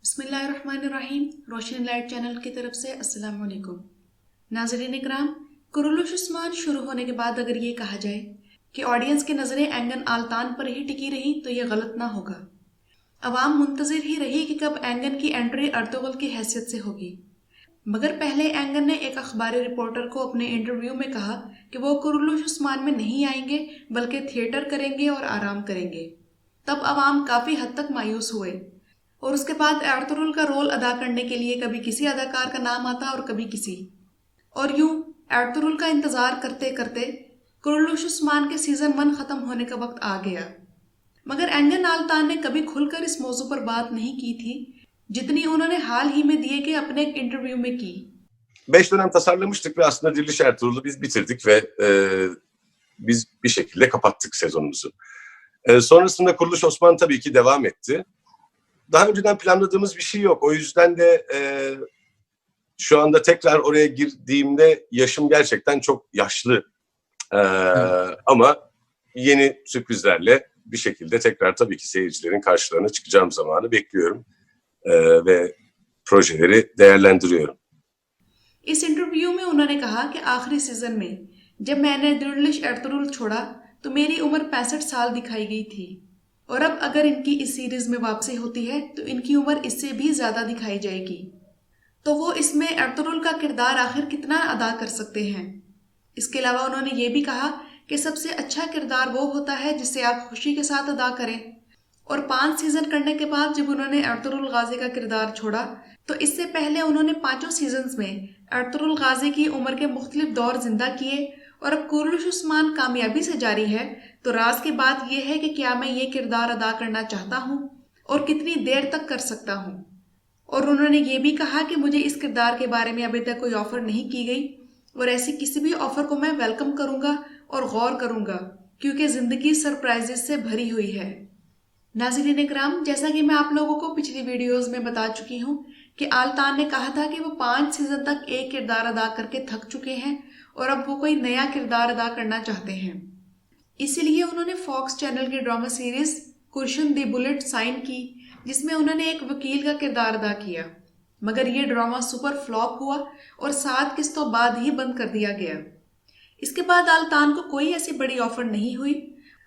बिस्मिल्लाहिर्रहमानिर्रहीम। रोशनी light channel की तरफ से अस्सलाम वालेकुम। नाज़रीन इकराम, कुरुलुश उस्मान शुरू होने के बाद अगर ये कहा जाए कि ऑडियंस की नज़रें एंगन आल्तान पर ही टिकी रही तो ये गलत ना होगा। अवाम मुंतजिर ही रही कि कब एंगन की एंट्री अर्तुगरुल की हैसियत से होगी। मगर पहले एंगन ने एक अखबारी रिपोर्टर को अपने इंटरव्यू में कहा कि वो कुरुलुश उस्मान में नहीं आएंगे बल्कि थिएटर करेंगे और आराम करेंगे। तब अवाम काफ़ी हद तक मायूस हुए और उसके बाद अर्तुगरुल का रोल अदा करने के लिए कभी किसी अदाकार का नाम आता और कभी किसी, और यूं अर्तुगरुल का इंतजार करते करते कुरुलुश उस्मान के सीजन 1 खत्म होने का वक्त आ गया। मगर एंगन आल्तान ने कभी खुलकर इस मौजू पर बात नहीं की थी जितनी उन्होंने हाल ही में दिए गए अपने एक इंटरव्यू में की। 5 dönem tasarlamıştık ve aslında Diriliş Ertuğrul'u biz bitirdik ve biz bir şekilde kapattık sezonumuzu. Sonrasında Kuruluş Osman tabii ki devam etti. Daha önceden planladığımız bir şey yok. O yüzden de şu anda tekrar oraya girdiğimde yaşım gerçekten çok yaşlı. Ama yeni sürprizlerle bir şekilde tekrar tabii ki seyircilerin karşılarına çıkacağım zamanı bekliyorum. Ve projeleri değerlendiriyorum. इस interview में उन्होंने कहा कि आखिरी season में जब मैंने दिलिश Ertugrul छोड़ा तो मेरी उम्र 65 साल दिखाई गई थी और अब अगर इनकी इस सीरीज में वापसी होती है तो इनकी उम्र इससे भी ज्यादा दिखाई जाएगी। तो वो इसमें अर्तुगरुल का किरदार आखिर कितना अदा कर सकते हैं। इसके अलावा उन्होंने ये भी कहा कि सबसे अच्छा किरदार वो होता है जिसे आप खुशी के साथ अदा करें। और 5 सीजन करने के बाद जब उन्होंने अर्तुगरुल गाजी का किरदार छोड़ा तो इससे पहले उन्होंने 5 सीजन्स में अर्तुगरुल गाजी की उम्र के मुख्तलिफ दौर जिंदा किए और अब कुरुलुश उस्मान कामयाबी से जारी है। तो राज की बात यह है कि क्या मैं ये किरदार अदा करना चाहता हूँ और कितनी देर तक कर सकता हूँ। और उन्होंने ये भी कहा कि मुझे इस किरदार के बारे में अभी तक कोई ऑफर नहीं की गई और ऐसी किसी भी ऑफर को मैं वेलकम करूंगा और गौर करूंगा क्योंकि जिंदगी सरप्राइजेस से भरी हुई है। नाज़रीन इकराम, जैसा कि मैं आप लोगों को पिछली वीडियोस में बता चुकी हूँ कि आल्तान ने कहा था कि वो 5 सीजन तक एक किरदार अदा करके थक चुके हैं और अब वो कोई नया किरदार अदा करना चाहते हैं। इसीलिए उन्होंने फॉक्स चैनल की drama series cushion the bullet sign की जिसमें उन्होंने एक वकील का किरदार अदा किया। मगर ये ड्रामा सुपर फ्लॉप हुआ और 7 किस्तों बाद ही बंद कर दिया गया। इसके बाद आल्तान को कोई ऐसी बड़ी ऑफर नहीं हुई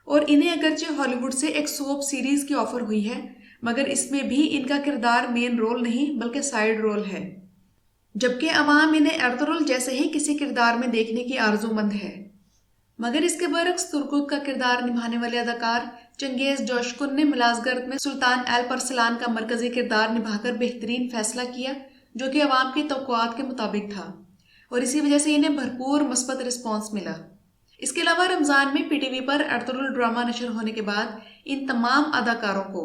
और इन्हें अगरचे हॉलीवुड से एक सोप सीरीज की ऑफर हुई है मगर इसमें भी इनका किरदार मेन रोल नहीं बल्कि साइड रोल है। जबकि अवाम इन्हें अर्तुगरुल जैसे ही किसी किरदार में देखने की आरजूमंद है। मगर इसके बरक्स तुर्कुत का किरदार निभाने वाले अदाकार चंगेज जोशकुन ने मिलाजगर्द में सुल्तान एल्परसलान का मरकजी किरदार निभाकर बेहतरीन फैसला किया जो कि अवाम की तवक्कुआत के मुताबिक था और इसी वजह से इन्हें भरपूर मुस्बत रिस्पॉन्स मिला। इसके अलावा रमजान में पीटीवी पर अर्तुगरुल ड्रामा नशर होने के बाद इन तमाम अदाकारों को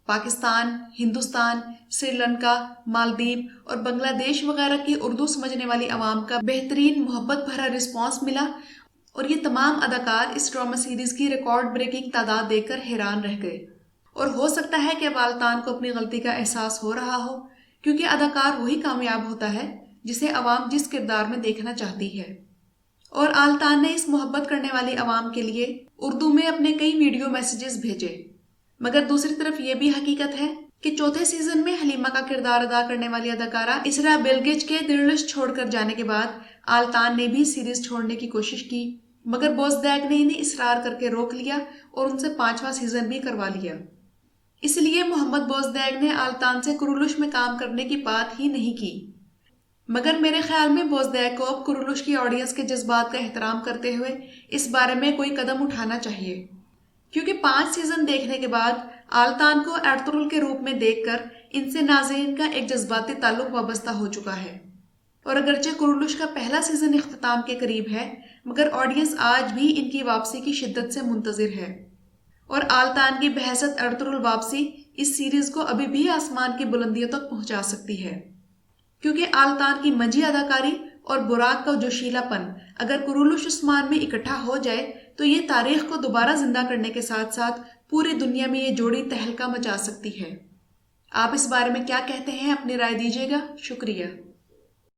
पाकिस्तान, हिंदुस्तान, श्रीलंका, मालदीव और बांग्लादेश वगैरह की उर्दू समझने वाली आवाम का बेहतरीन मोहब्बत भरा रिस्पॉन्स मिला और ये तमाम अदाकार इस ड्रामा सीरीज की रिकॉर्ड ब्रेकिंग तादाद देखकर हैरान रह गए। और हो सकता है कि अब आल्तान को अपनी गलती का एहसास हो रहा हो क्योंकि अदाकार वही कामयाब होता है जिसे अवाम जिस किरदार में देखना चाहती है। और आल्तान ने इस मोहब्बत करने वाली आवाम के लिए उर्दू में अपने कई वीडियो मैसेजेस भेजे। मगर दूसरी तरफ ये भी हकीकत है कि चौथे सीजन में हलीमा का किरदार अदा करने वाली अदाकारा इसरा बेलगिच के दिलिश छोड़कर जाने के बाद आल्तान ने भी सीरीज छोड़ने की कोशिश की मगर बोज़दैग ने इन्हें इसरार करके रोक लिया और उनसे 5वां सीजन भी करवा लिया। इसलिए मोहम्मद बोज़दैग ने आल्तान से कुरुलुश में काम करने की बात ही नहीं की। मगर मेरे ख्याल में बोज़दैग को अब कुरुलुश की ऑडियंस के जज्बात का एहतराम करते हुए इस बारे में कोई कदम उठाना चाहिए क्योंकि 5 सीजन देखने के बाद आल्तान को अर्तुगरुल के रूप में देखकर इनसे नाज़रीन का एक जज्बाती ताल्लुक वाबस्ता हो चुका है। और अगरचे कुरुलुश का पहला सीजन इख्तिताम के करीब है मगर ऑडियंस आज भी इनकी वापसी की शिद्दत से मुंतजिर है और आल्तान की बहसत अर्तुगरुल वापसी इस सीरीज को अभी भी आसमान की बुलंदियों तक पहुंचा सकती है क्योंकि आल्तान की मंझी अदाकारी और बुराक का जोशीलापन अगर कुरुलुश उस्मान में इकट्ठा हो जाए तो ये तारीख को दोबारा जिंदा करने के साथ साथ पूरी दुनिया में ये जोड़ी तहलका मचा सकती है। आप इस बारे में क्या कहते हैं, अपनी राय दीजिएगा। शुक्रिया।